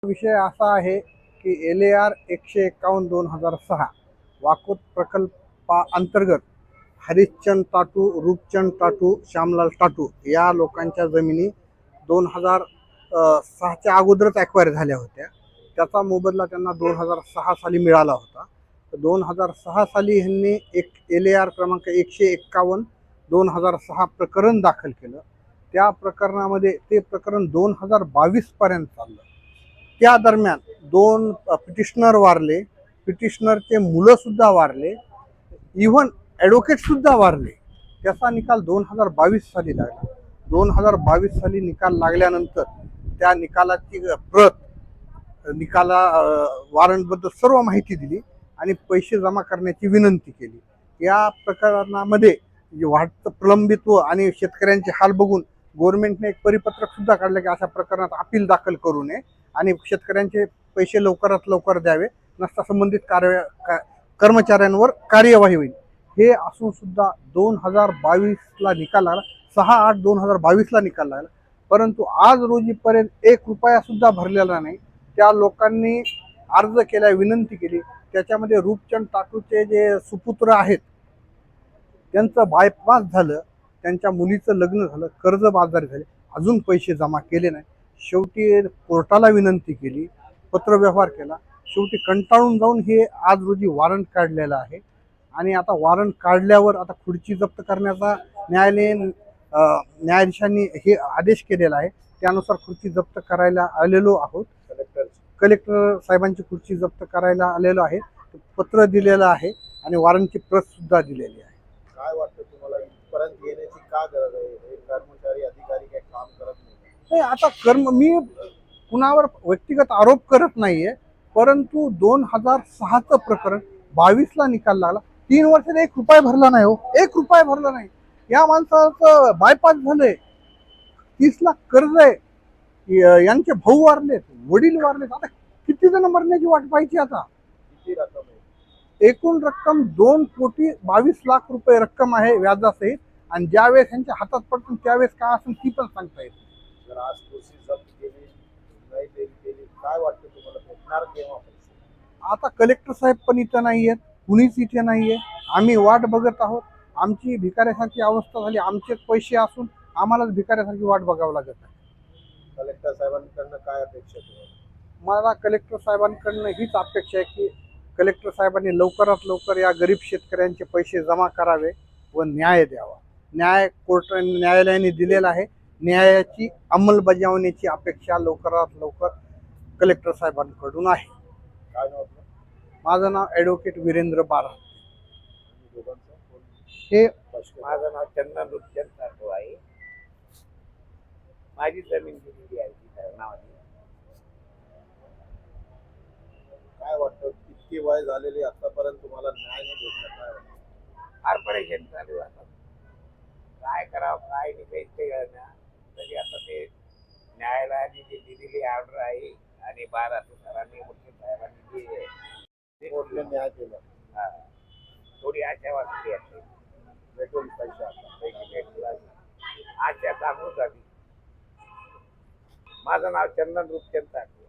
विषय असा आहे की LAR 151/2006 वाकोद प्रकल्पाअंतर्गत हरिश्चंद टाटू, रूपचंद टाटू, श्यामलाल टाटू या लोकांच्या जमिनी 2006च्या अगोदरच ॲक्वायर झाल्या होत्या. त्याचा मोबदला त्यांना 2006 साली मिळाला होता. 2006 साली ह्यांनी एक LAR क्रमांक 151/2006 प्रकरण दाखल केलं. त्या प्रकरणामध्ये ते प्रकरण 2022 पर्यंत चाललं. त्या दरम्यान दोन पिटिशनर वारले, पिटिशनरचे मुलं सुद्धा वारले, इव्हन ॲडव्होकेट सुद्धा वारले. त्याचा निकाल 2022 साली लागला. 2022 साली निकाल लागल्यानंतर त्या निकालाची प्रत वॉरंटबद्दल सर्व माहिती दिली आणि पैसे जमा करण्याची विनंती केली. या प्रकरणामध्ये वाढतं प्रलंबित्व आणि शेतकऱ्यांचे हाल बघून गव्हर्नमेंटने एक परिपत्रक सुद्धा काढलं की अशा प्रकरणात अपील दाखल करू नये आणि शेतकऱ्यांचे पैसे लवकरात लवकर द्यावे, नसता संबंधित कर्मचाऱ्यांवर कार्यवाही होईल. हे असून सुद्धा 2022ला निकाल लागला, 6/8/2022ला निकाल लागला, परंतु आज रोजीपर्यंत 1 रुपया सुद्धा भरलेला नाही. त्या लोकांनी अर्ज केला, विनंती केली. त्याच्यामध्ये रूपचंद टाटूचे जे सुपुत्र आहेत त्यांचं बायपास झालं, त्यांच्या मुलीचं लग्न झालं, कर्जबाजारी झाले, अजून पैसे जमा केले नाही. शेवटी कोर्टाला विनंती केली, पत्रव्यवहार केला. शेवटी कंटाळून जाऊन हे आज रोजी वॉरंट काढलेलं आहे आणि आता वॉरंट काढल्यावर आता खुर्ची जप्त करण्याचा न्यायाधीशांनी हे आदेश केलेला आहे. त्यानुसार खुर्ची जप्त करायला आलेलो आहोत. कलेक्टर साहेबांची खुर्ची जप्त करायला आलेलो आहे. पत्र दिलेलं आहे आणि वॉरंटची प्रत सुद्धा दिलेली आहे. काय वाटतं तुम्हाला इथपर्यंत येण्याची का गरज आहे? हे कर्मचारी अधिकारी काही काम करत नाही. आता मी कुणावर व्यक्तिगत आरोप करत नाहीये, परंतु 2006चं प्रकरण 22ला निकाल लागला. 3 वर्षात 1 रुपया भरला नाही हो, 1 रुपया भरला नाही. या माणसाचं बायपास झालंय, 30 लाख कर्ज आहे, यांचे भाऊ वारलेत, वडील वारलेत. आता किती जण मरण्याची वाट पाहिजे? आता किती रक्कम आहे? एकूण रक्कम 2,22,00,000 रुपये रक्कम आहे व्याजासहित. आणि ज्यावेळेस यांच्या हातात पडतो त्यावेळेस काय असेल ती पण सांगता येत. जर आज कृषी जप्त केली नाही केली, काय वाटतं तुम्हाला भेटणार केव्हा पैसे? आता कलेक्टर साहेब पण इथं नाही आहेत, कुणीच इथे नाहीये. आम्ही वाट बघत आहोत. आमची भिकाऱ्यासारखी अवस्था झाली. आमचे पैसे असून आम्हालाच भिकाऱ्यासारखी वाट बघावं लागत आहे. कलेक्टर साहेबांकडनं काय अपेक्षा तुम्हाला? मला कलेक्टर साहेबांकडनं हीच अपेक्षा आहे की कलेक्टर साहेबांनी लवकरात लवकर या गरीब शेतकऱ्यांचे पैसे जमा करावे व न्याय द्यावा. न्यायालयाने दिलेला आहे. न्यायाची अंमलबजावणीची अपेक्षा लवकरात लवकर कलेक्टर साहेबांकडून आहे. काय नाव आपलं? माझं नाव ॲडव्होकेट वीरेंद्र बारा. हे माझं नाव चंदन रूपचंद टाटू आहे. माझी जमीन दिलेली आहे ती नावाची. काय वाटतं इतकी वय झालेली आतापर्यंत तुम्हाला न्याय नाही भेटला, काय वाटतं? फार परेशान चालू आहे आता. काय करावं काय नाही काही ते कळेना. तरी आता ते न्यायालयाने जी दिलेली ऑर्डर आहे आणि 12 सरांनी मुख्य साहेबांनी जे कोर्टने न्याय केला, हा, थोडी आशा वाटली आहे. भेटून पैसे आता पैसे भेटला आशा दाखवून झाली. माझं नाव चंदन रूपचंद टाटू.